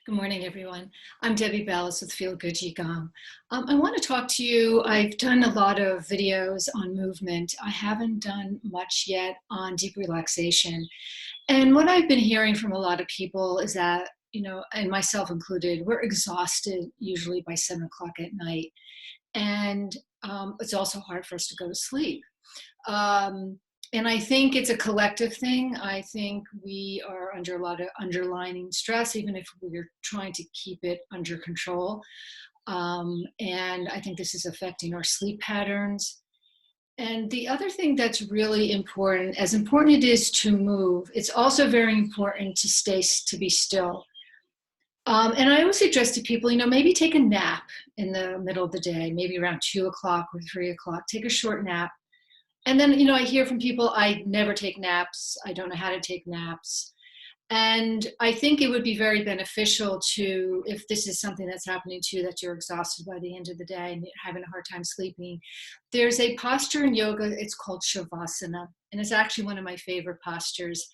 Good morning, everyone. I'm Debbie Belaus with Feel Good Qigong. I want to talk to you. I've done a lot of videos on movement. I haven't done much yet on deep relaxation. And what I've been hearing from a lot of people is that, and myself included, we're exhausted usually by 7 o'clock at night. And it's also hard for us to go to sleep. Um, and I think it's a collective thing. I think we are under a lot of underlying stress, even if we're trying to keep it under control. And I think this is affecting our sleep patterns. And the other thing that's really important, as important it is to move, it's also very important to be still. And I always suggest to people, maybe take a nap in the middle of the day, maybe around 2 o'clock or 3 o'clock. Take a short nap, and then, I hear from people, I never take naps. I don't know how to take naps. And I think it would be very beneficial to, if this is something that's happening to you, that you're exhausted by the end of the day and you're having a hard time sleeping. There's a posture in yoga, it's called Savasana. And it's actually one of my favorite postures.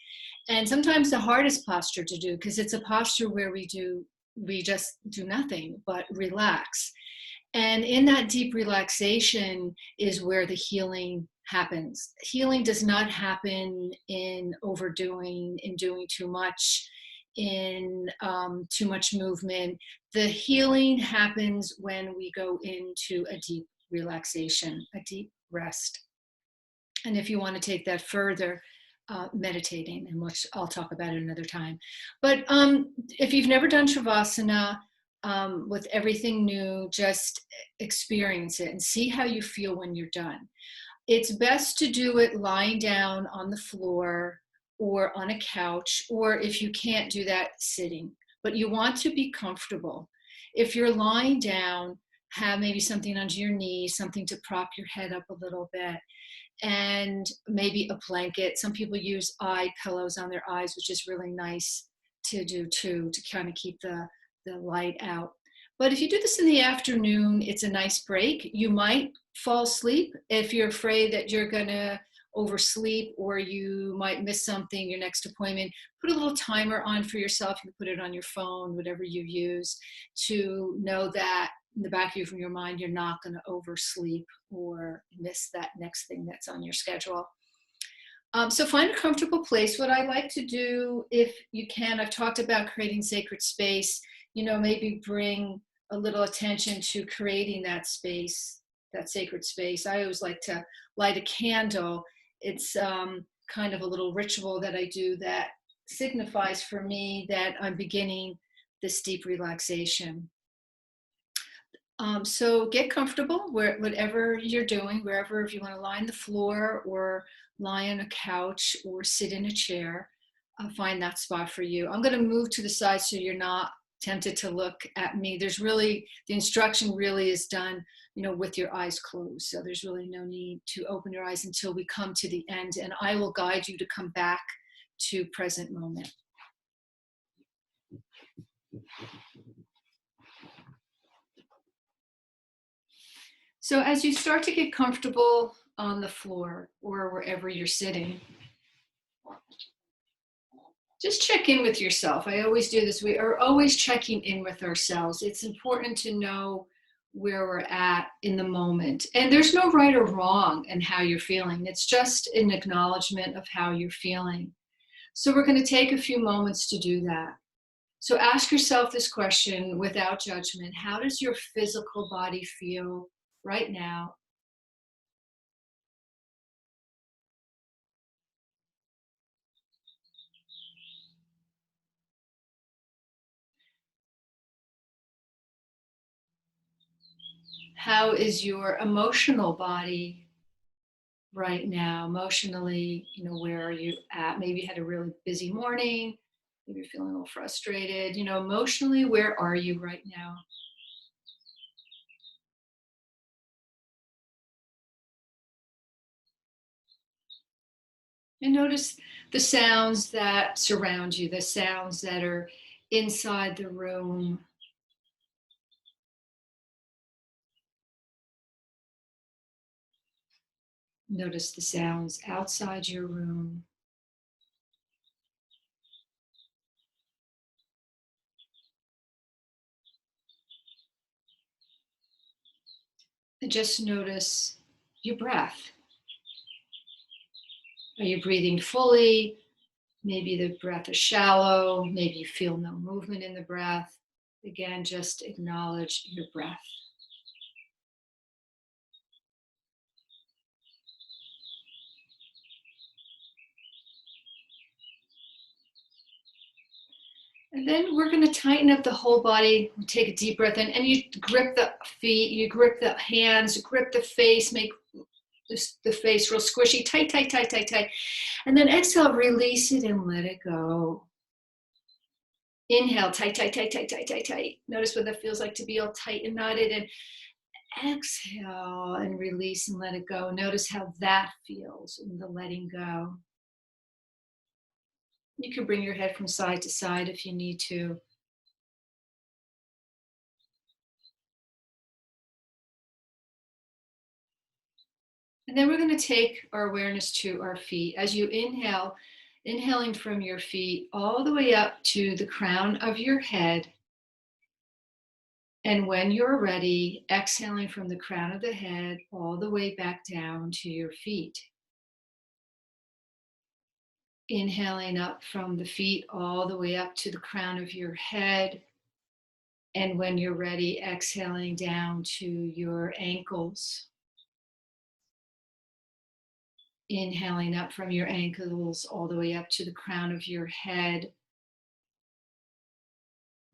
And sometimes the hardest posture to do, because it's a posture where we just do nothing but relax. And in that deep relaxation is where the healing happens. Healing does not happen in overdoing, in doing too much, in too much movement. The healing happens when we go into a deep relaxation, a deep rest. And if you want to take that further, meditating, and which I'll talk about it another time. But if you've never done Shavasana, with everything new, just experience it and see how you feel when you're done. It's best to do it lying down on the floor or on a couch, or if you can't do that, sitting. But you want to be comfortable. If you're lying down, have maybe something under your knees, something to prop your head up a little bit, and maybe a blanket. Some people use eye pillows on their eyes, which is really nice to do too, to kind of keep the light out. But if you do this in the afternoon, it's a nice break. You might fall asleep if you're afraid that you're going to oversleep or you might miss something, your next appointment. Put a little timer on for yourself. You can put it on your phone, whatever you use, to know that in the back of your mind, you're not going to oversleep or miss that next thing that's on your schedule. So find a comfortable place. What I like to do, if you can, I've talked about creating sacred space, maybe bring a little attention to creating that space, that sacred space. I always like to light a candle. It's kind of a little ritual that I do that signifies for me that I'm beginning this deep relaxation. So get comfortable whatever you're doing, wherever, if you want to lie on the floor or lie on a couch or sit in a chair, find that spot for you. I'm going to move to the side so you're not tempted to look at me. The instruction really is done, with your eyes closed. So there's really no need to open your eyes until we come to the end, and I will guide you to come back to present moment. So as you start to get comfortable on the floor or wherever you're sitting, just check in with yourself. I always do this. We are always checking in with ourselves. It's important to know where we're at in the moment. And there's no right or wrong in how you're feeling. It's just an acknowledgement of how you're feeling. So we're going to take a few moments to do that. So ask yourself this question without judgment. How does your physical body feel right now? How is your emotional body right now? Emotionally, where are you at? Maybe you had a really busy morning. Maybe you're feeling a little frustrated. Emotionally, where are you right now? And notice the sounds that surround you, the sounds that are inside the room. Notice the sounds outside your room. And just notice your breath. Are you breathing fully? Maybe the breath is shallow. Maybe you feel no movement in the breath. Again, just acknowledge your breath. And then we're going to tighten up the whole body. Take a deep breath in, and you grip the feet, you grip the hands, grip the face, make the face real squishy, tight, tight, tight, tight, tight. And then exhale, release it and let it go. Inhale, tight, tight, tight, tight, tight, tight, tight. Notice what that feels like to be all tight and knotted. And exhale and release and let it go. Notice how that feels in the letting go. You can bring your head from side to side if you need to. And then we're going to take our awareness to our feet. As you inhale, inhaling from your feet all the way up to the crown of your head. And when you're ready, exhaling from the crown of the head all the way back down to your feet. Inhaling up from the feet all the way up to the crown of your head. And when you're ready, exhaling down to your ankles. Inhaling up from your ankles all the way up to the crown of your head.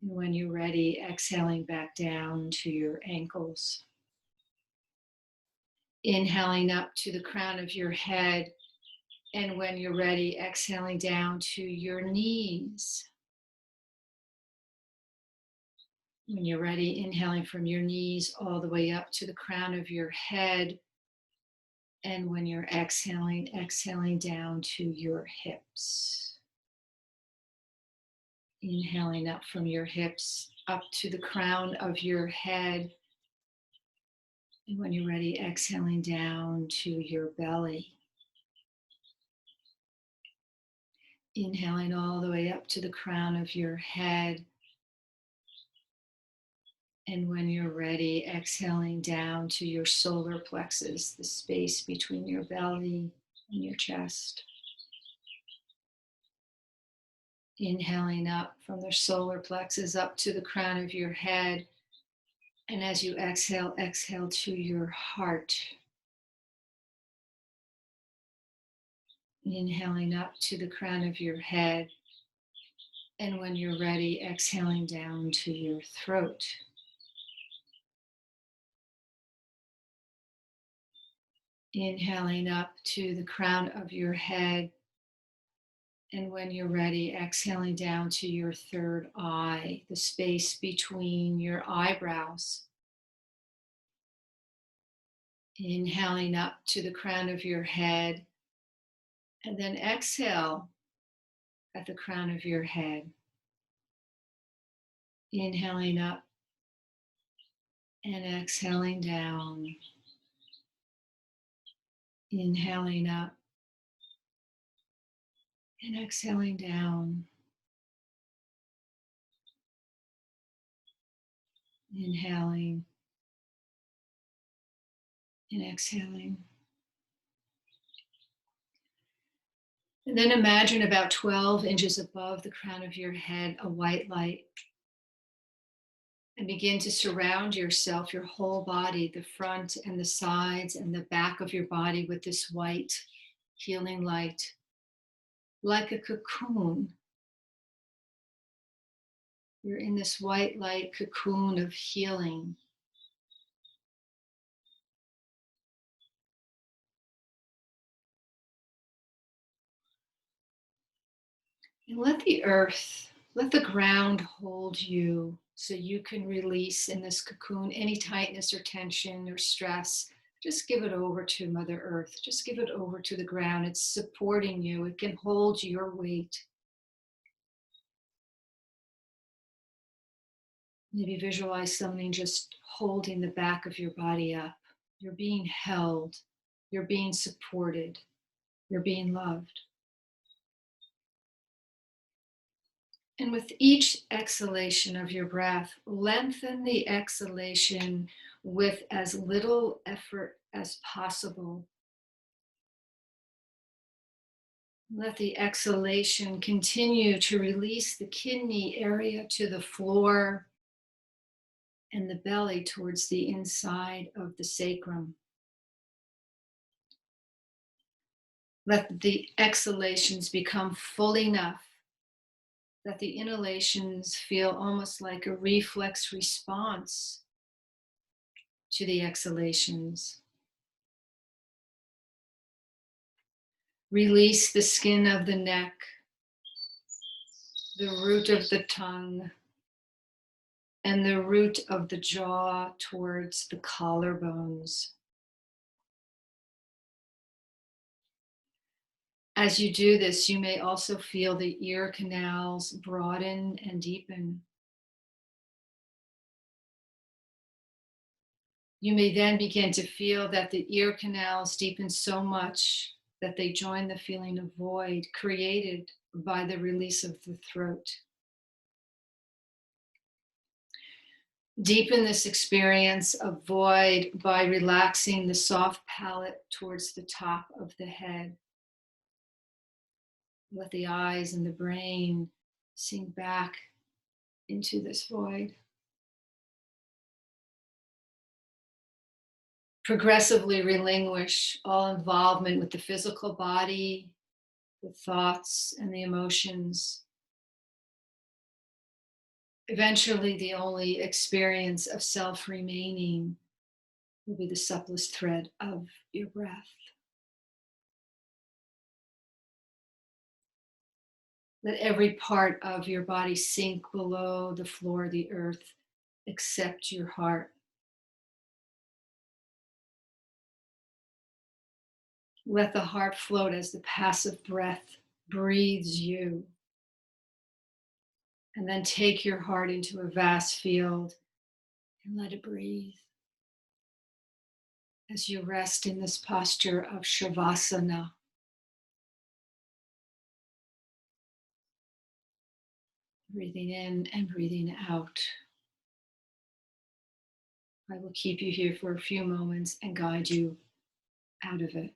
And when you're ready, exhaling back down to your ankles. Inhaling up to the crown of your head. And when you're ready, exhaling down to your knees. When you're ready, inhaling from your knees all the way up to the crown of your head. And when you're exhaling, exhaling down to your hips. Inhaling up from your hips, up to the crown of your head. And when you're ready, exhaling down to your belly. Inhaling all the way up to the crown of your head. And when you're ready, exhaling down to your solar plexus, the space between your belly and your chest. Inhaling up from the solar plexus up to the crown of your head. And as you exhale, exhale to your heart. Inhaling up to the crown of your head. And when you're ready, exhaling down to your throat. Inhaling up to the crown of your head. And when you're ready, exhaling down to your third eye, the space between your eyebrows. Inhaling up to the crown of your head. And then exhale at the crown of your head. Inhaling up and exhaling down. Inhaling up and exhaling down. Inhaling and exhaling. And then imagine about 12 inches above the crown of your head, a white light. And begin to surround yourself, your whole body, the front and the sides and the back of your body with this white healing light, like a cocoon. You're in this white light cocoon of healing. And let the earth, let the ground hold you so you can release in this cocoon any tightness or tension or stress. Just give it over to Mother Earth. Just give it over to the ground. It's supporting you. It can hold your weight. Maybe visualize something just holding the back of your body up. You're being held. You're being supported. You're being loved. And with each exhalation of your breath, lengthen the exhalation with as little effort as possible. Let the exhalation continue to release the kidney area to the floor and the belly towards the inside of the sacrum. Let the exhalations become full enough that the inhalations feel almost like a reflex response to the exhalations. Release the skin of the neck, the root of the tongue, and the root of the jaw towards the collarbones. As you do this, you may also feel the ear canals broaden and deepen. You may then begin to feel that the ear canals deepen so much that they join the feeling of void created by the release of the throat. Deepen this experience of void by relaxing the soft palate towards the top of the head. Let the eyes and the brain sink back into this void. Progressively relinquish all involvement with the physical body, the thoughts, and the emotions. Eventually, the only experience of self remaining will be the supplest thread of your breath. Let every part of your body sink below the floor of the earth, except your heart. Let the heart float as the passive breath breathes you. And then take your heart into a vast field and let it breathe as you rest in this posture of Savasana. Breathing in and breathing out. I will keep you here for a few moments and guide you out of it.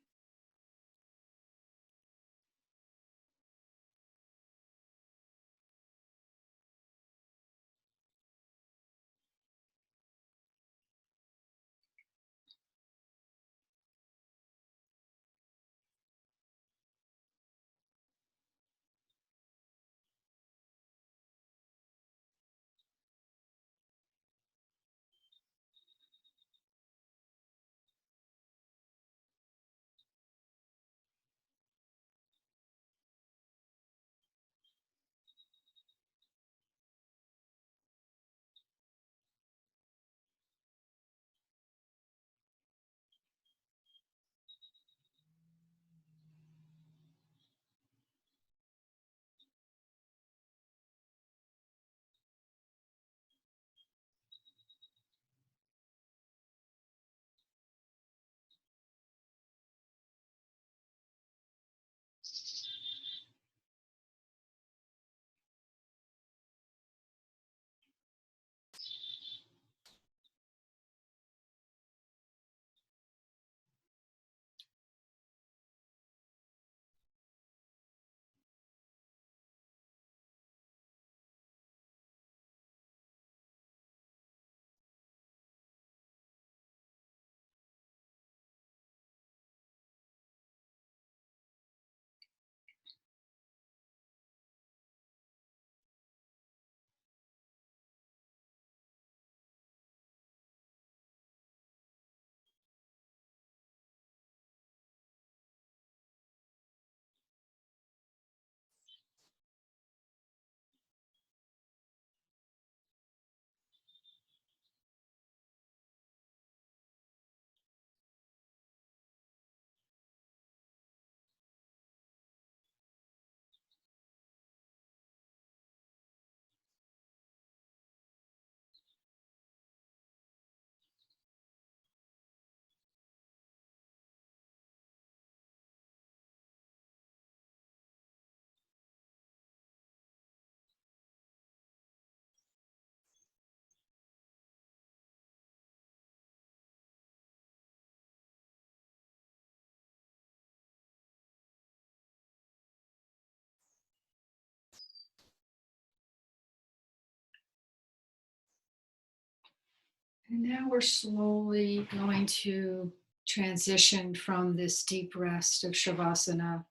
And now we're slowly going to transition from this deep rest of Shavasana.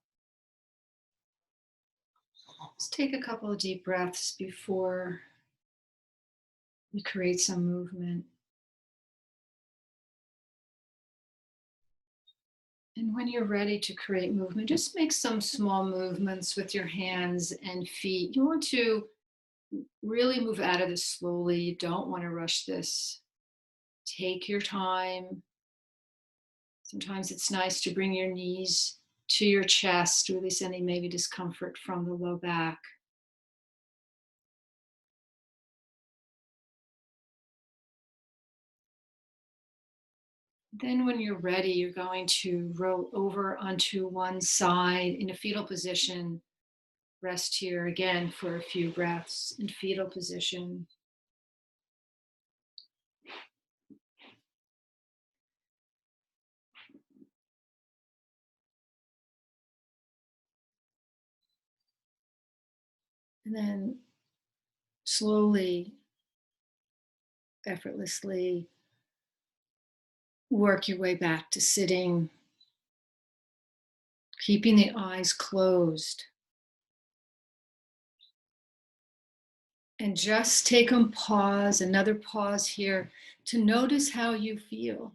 Let's take a couple of deep breaths before we create some movement. And when you're ready to create movement, just make some small movements with your hands and feet. You want to really move out of this slowly. You don't want to rush this. Take your time. Sometimes it's nice to bring your knees to your chest, release any maybe discomfort from the low back. Then, when you're ready, you're going to roll over onto one side in a fetal position. Rest here again for a few breaths in fetal position. And then slowly, effortlessly work your way back to sitting, keeping the eyes closed. And just take a pause, another pause here, to notice how you feel.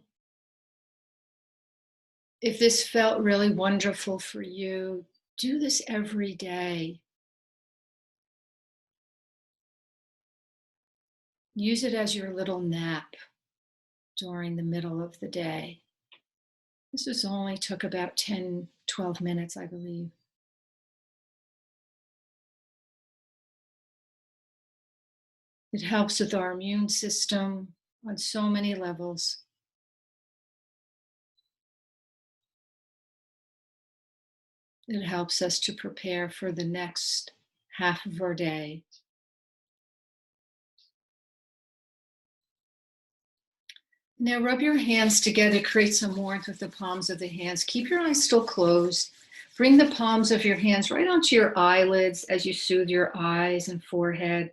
If this felt really wonderful for you, do this every day. Use it as your little nap during the middle of the day. This was only took about 10, 12 minutes, I believe. It helps with our immune system on so many levels. It helps us to prepare for the next half of our day. Now rub your hands together, create some warmth with the palms of the hands. Keep your eyes still closed. Bring the palms of your hands right onto your eyelids as you soothe your eyes and forehead.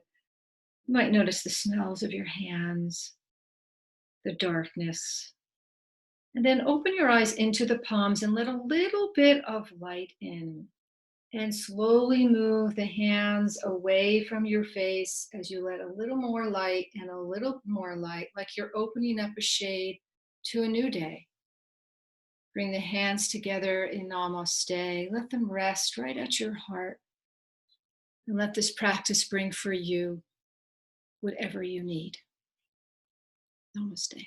You might notice the smells of your hands, the darkness. And then open your eyes into the palms and let a little bit of light in. And slowly move the hands away from your face as you let a little more light and a little more light, like you're opening up a shade to a new day. Bring the hands together in Namaste. Let them rest right at your heart. And let this practice bring for you whatever you need. Namaste.